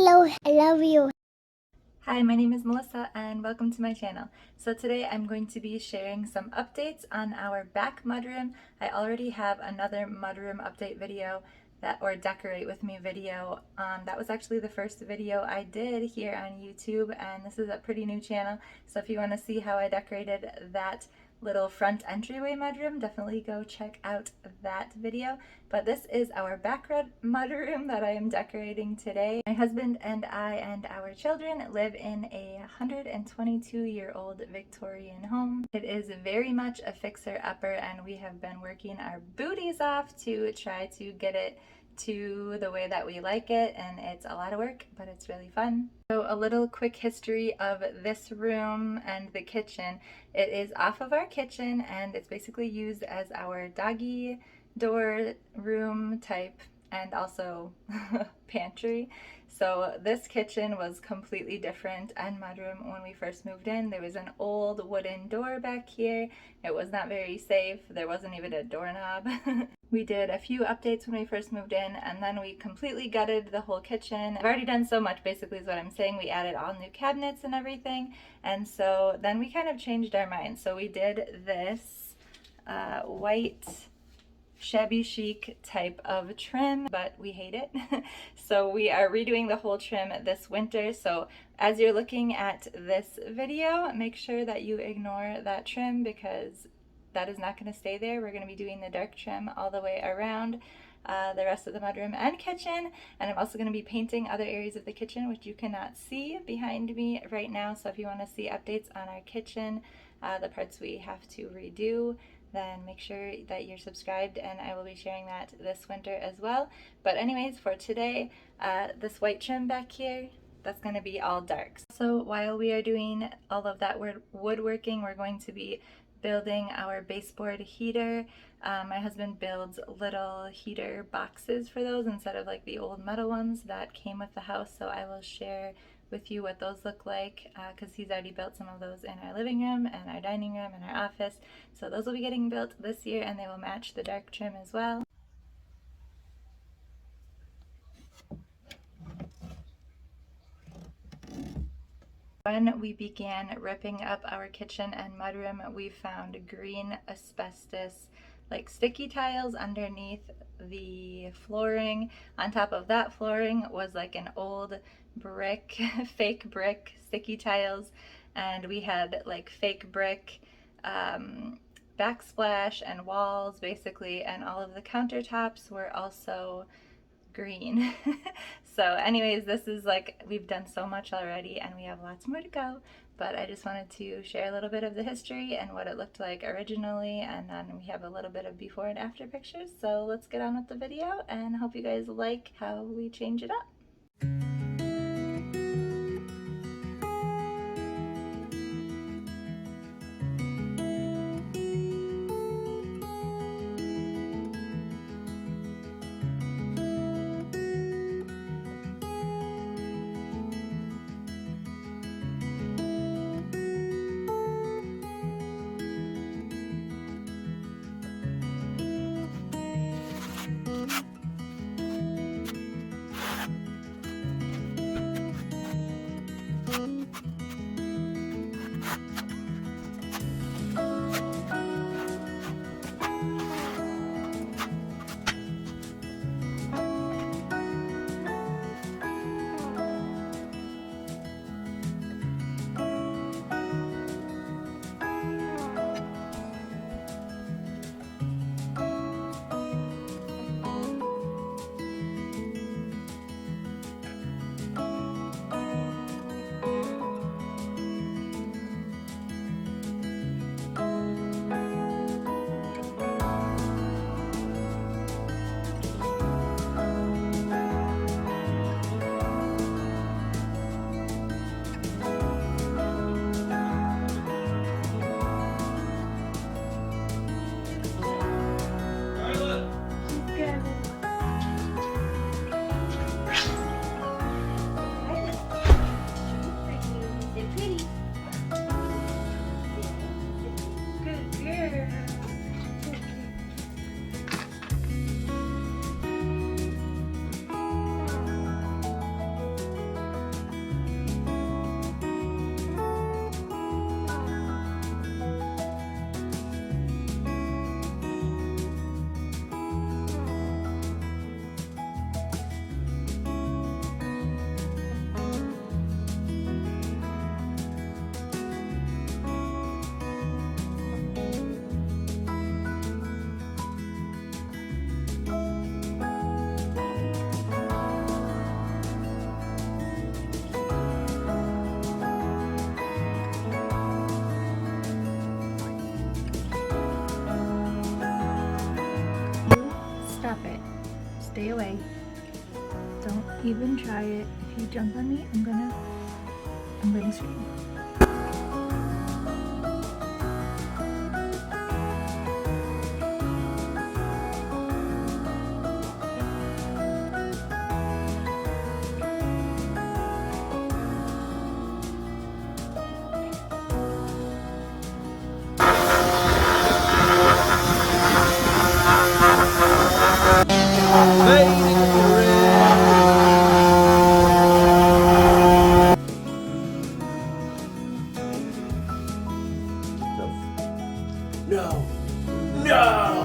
Hello, I love you. Hi, my name is Melissa and welcome to my channel. So today I'm going to be sharing some updates on our back mudroom. I already have another mudroom update video or decorate with me video. That was actually the first video I did here on YouTube, and this is a pretty new channel. So if you want to see how I decorated that little front entryway mudroom, definitely go check out that video. But this is our back mudroom that I am decorating today. My husband and I and our children live in a 122-year-old Victorian home. It is very much a fixer-upper, and we have been working our booties off to try to get it to the way that we like it, and it's a lot of work, but it's really fun. So a little quick history of this room and the kitchen. It is off of our kitchen, and it's basically used as our doggy door room type and also pantry. So this kitchen was completely different and mudroom when we first moved in. There was an old wooden door back here. It was not very safe. There wasn't even a doorknob. We did a few updates when we first moved in, and then we completely gutted the whole kitchen. I've already done so much, basically, is what I'm saying. We added all new cabinets and everything, and so then we kind of changed our minds. So we did this white shabby chic type of trim, but we hate it. So we are redoing the whole trim this winter. So as you're looking at this video, make sure that you ignore that trim because that is not going to stay there. We're going to be doing the dark trim all the way around the rest of the mudroom and kitchen, and I'm also going to be painting other areas of the kitchen which you cannot see behind me right now. So if you want to see updates on our kitchen, the parts we have to redo, then make sure that you're subscribed, and I will be sharing that this winter as well. But anyways, for today, this white trim back here, that's going to be all dark. So while we are doing all of that woodworking, we're going to be building our baseboard heater. My husband builds little heater boxes for those instead of like the old metal ones that came with the house, so I will share with you what those look like because he's already built some of those in our living room and our dining room and our office. So those will be getting built this year, and they will match the dark trim as well. When we began ripping up our kitchen and mudroom, we found green asbestos like sticky tiles underneath the flooring. On top of that flooring was like an old brick, fake brick sticky tiles, and we had like fake brick backsplash and walls basically, and all of the countertops were also green. So anyways, this is like, we've done so much already and we have lots more to go, but I just wanted to share a little bit of the history and what it looked like originally, and then we have a little bit of before and after pictures. So let's get on with the video, and hope you guys like how we change it up. stay away. Don't even try it. If you jump on me, I'm gonna scream. No! No!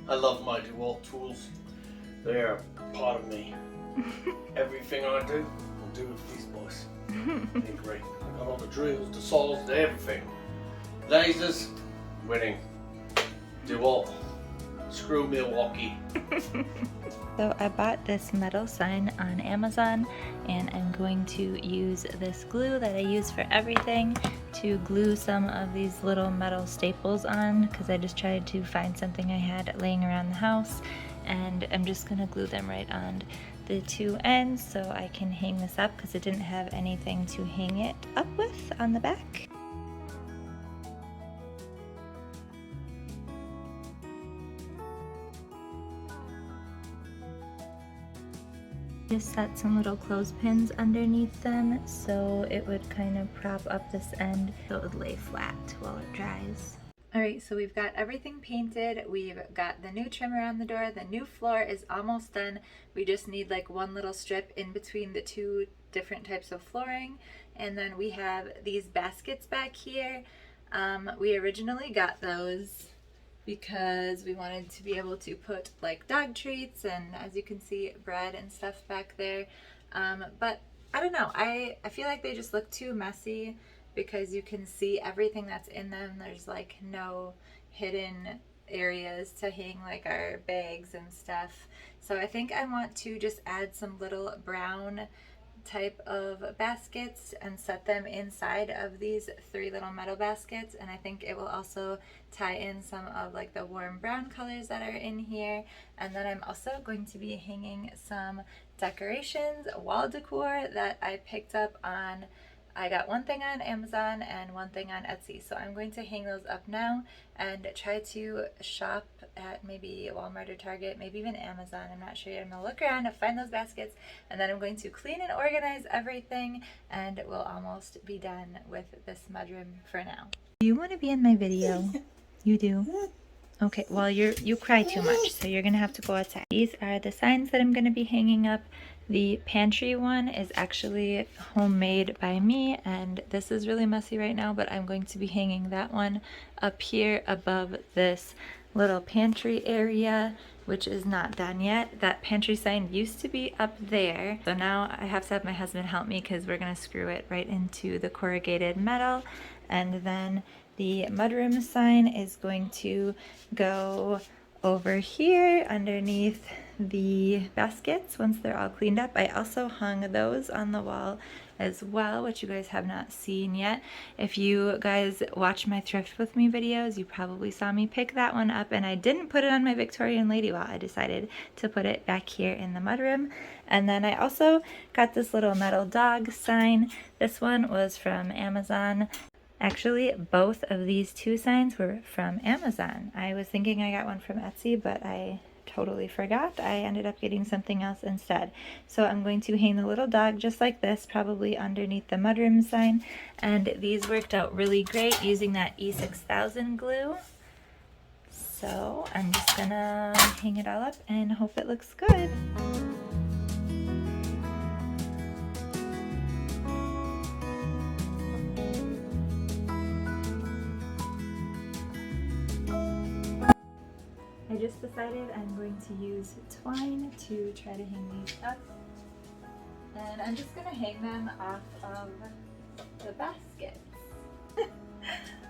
I love my DeWalt tools. They are part of me. Everything I do, I'll do with these boys. They're great. I got all the drills, the saws, everything. Lasers, winning. DeWalt, screw Milwaukee. So I bought this metal sign on Amazon, and I'm going to use this glue that I use for everything to glue some of these little metal staples on, because I just tried to find something I had laying around the house, and I'm just gonna glue them right on the two ends so I can hang this up, because it didn't have anything to hang it up with on the back. Just set some little clothespins underneath them so it would kind of prop up this end so it would lay flat while it dries. Alright, so we've got everything painted. We've got the new trim around the door. The new floor is almost done. We just need like one little strip in between the two different types of flooring. And then we have these baskets back here. We originally got those because we wanted to be able to put like dog treats and, as you can see, bread and stuff back there. But I don't know, I feel like they just look too messy because you can see everything that's in them. There's like no hidden areas to hang like our bags and stuff. So I think I want to just add some little brown type of baskets and set them inside of these three little metal baskets, and I think it will also tie in some of like the warm brown colors that are in here. And then I'm also going to be hanging some decorations, wall decor that I picked up on, I got one thing on Amazon and one thing on Etsy, so I'm going to hang those up now and try to shop at maybe Walmart or Target, maybe even Amazon, I'm not sure yet. I'm going to look around and find those baskets, and then I'm going to clean and organize everything, and we'll almost be done with this mudroom for now. Do you want to be in my video? You do? Okay, well you cry too much, so you're gonna have to go outside. These are the signs that I'm gonna be hanging up. The pantry one is actually homemade by me, and this is really messy right now, but I'm going to be hanging that one up here above this little pantry area, which is not done yet. That pantry sign used to be up there, so now I have to have my husband help me because we're gonna screw it right into the corrugated metal. And then the mudroom sign is going to go over here underneath the baskets once they're all cleaned up. I also hung those on the wall as well, which you guys have not seen yet. If you guys watch my thrift with me videos, you probably saw me pick that one up, and I didn't put it on my Victorian lady wall. I decided to put it back here in the mudroom. And then I also got this little metal dog sign. This one was from Amazon. Actually, both of these two signs were from Amazon. I was thinking I got one from Etsy, but I totally forgot. I ended up getting something else instead. So I'm going to hang the little dog just like this, probably underneath the mudroom sign. And these worked out really great using that E6000 glue. So I'm just gonna hang it all up and hope it looks good. I just decided I'm going to use twine to try to hang these up. And I'm just going to hang them off of the baskets.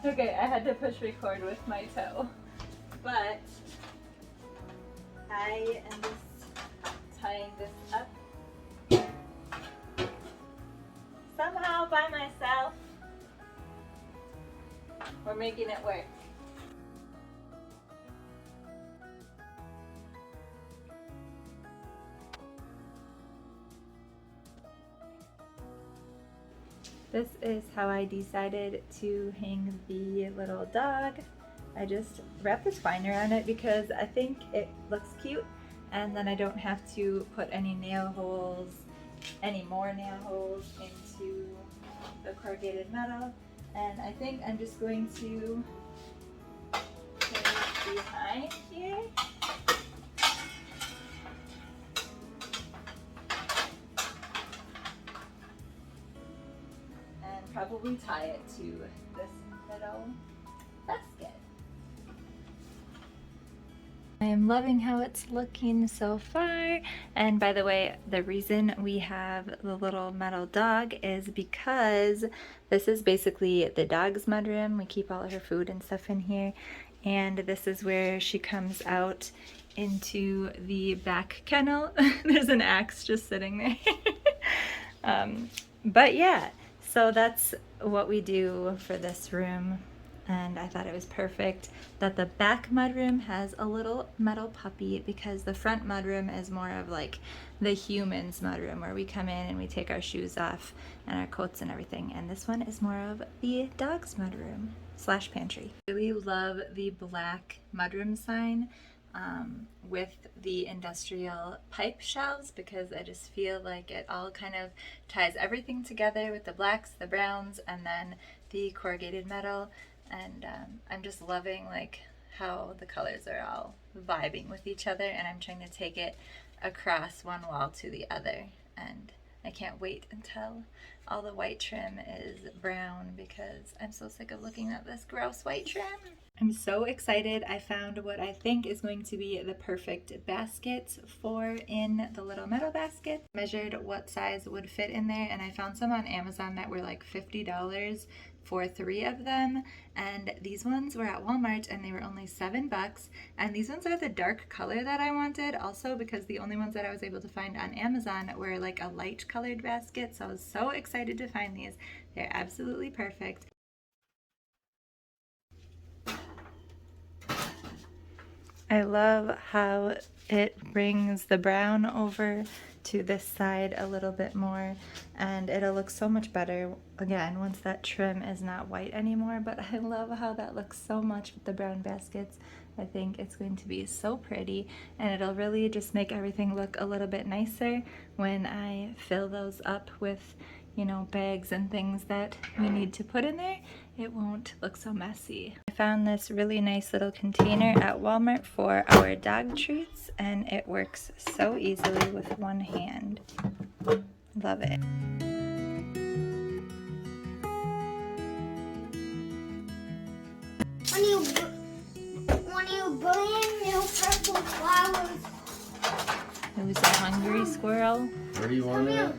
Okay, I had to push record with my toe. But I am just tying this up somehow by myself. We're making it work. This is how I decided to hang the little dog. I just wrapped the twine around it because I think it looks cute, and then I don't have to put any more nail holes into the corrugated metal. And I think I'm just going to put it behind here. Probably tie it to this little basket. I am loving how it's looking so far. And by the way, the reason we have the little metal dog is because this is basically the dog's mudroom. We keep all of her food and stuff in here. And this is where she comes out into the back kennel. There's an axe just sitting there. But yeah. So that's what we do for this room, and I thought it was perfect that the back mudroom has a little metal puppy, because the front mudroom is more of like the human's mudroom where we come in and we take our shoes off and our coats and everything, and this one is more of the dog's mudroom / pantry. I really love the black mudroom sign with the industrial pipe shelves, because I just feel like it all kind of ties everything together with the blacks, the browns, and then the corrugated metal. And I'm just loving like how the colors are all vibing with each other, and I'm trying to take it across one wall to the other, and I can't wait until all the white trim is brown, because I'm so sick of looking at this gross white trim. I'm so excited. I found what I think is going to be the perfect baskets for in the little metal basket. Measured what size would fit in there, and I found some on Amazon that were like $50 for 3 of them, and these ones were at Walmart and they were only $7. And these ones are the dark color that I wanted also, because the only ones that I was able to find on Amazon were like a light colored basket. So I was so excited to find these. They're absolutely perfect. I love how it brings the brown over to this side a little bit more, and it'll look so much better again once that trim is not white anymore. But I love how that looks so much with the brown baskets. I think it's going to be so pretty, and it'll really just make everything look a little bit nicer when I fill those up with, you know, bags and things that we need to put in there. It won't look so messy. I found this really nice little container at Walmart for our dog treats, and it works so easily with one hand. Love it. When you bring new purple flowers. It was a hungry squirrel. Where do you want it?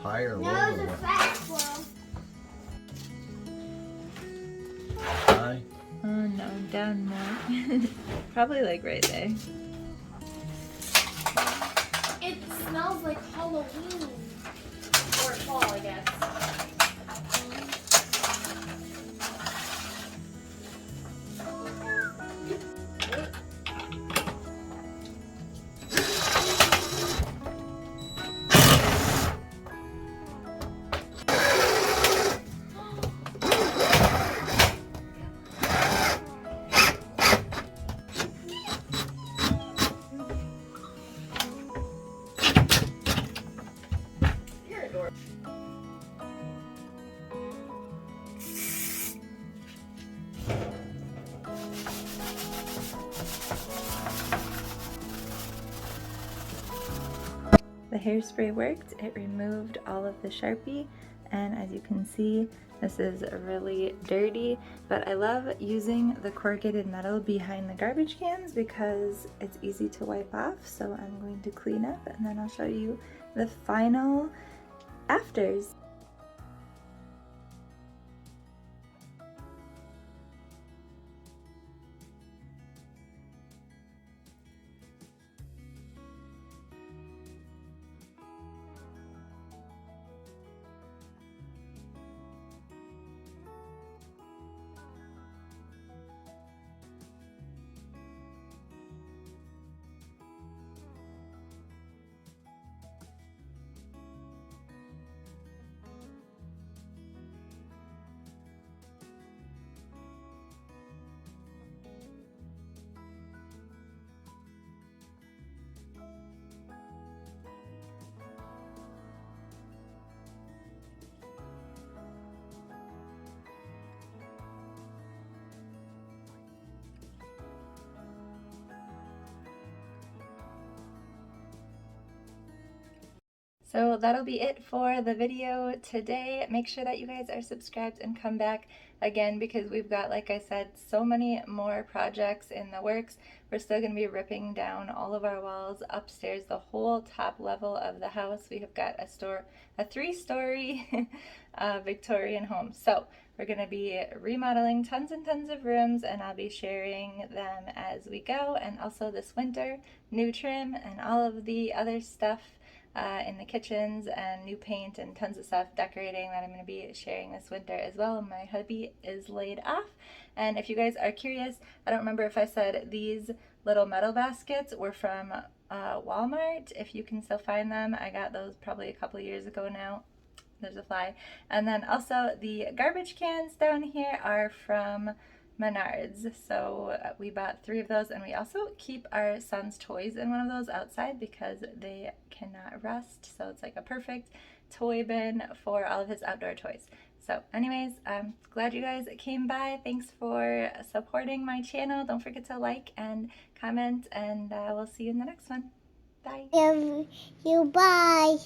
High or low? No, it's a fat squirrel. High? Oh no, down more. Probably like right there. It smells like Halloween. Or fall, I guess. You're adorable. The hairspray worked. It removed all of the Sharpie, and as you can see, this is really dirty, but I love using the corrugated metal behind the garbage cans because it's easy to wipe off. So I'm going to clean up and then I'll show you the final afters. So that'll be it for the video today. Make sure that you guys are subscribed and come back again because we've got, like I said, so many more projects in the works. We're still going to be ripping down all of our walls upstairs, the whole top level of the house. We have got a 3-story Victorian home. So we're going to be remodeling tons and tons of rooms, and I'll be sharing them as we go. And also this winter, new trim and all of the other stuff in the kitchens and new paint and tons of stuff decorating that I'm going to be sharing this winter as well. My hubby is laid off, and if you guys are curious, I don't remember if I said these little metal baskets were from Walmart. If you can still find them, I got those probably a couple years ago now. There's a fly. And then also the garbage cans down here are from Menards. So we bought 3 of those, and we also keep our son's toys in one of those outside because they cannot rust. So it's like a perfect toy bin for all of his outdoor toys. So anyways, I'm glad you guys came by. Thanks for supporting my channel. Don't forget to like and comment, and we'll see you in the next one. Bye. Love you. Bye.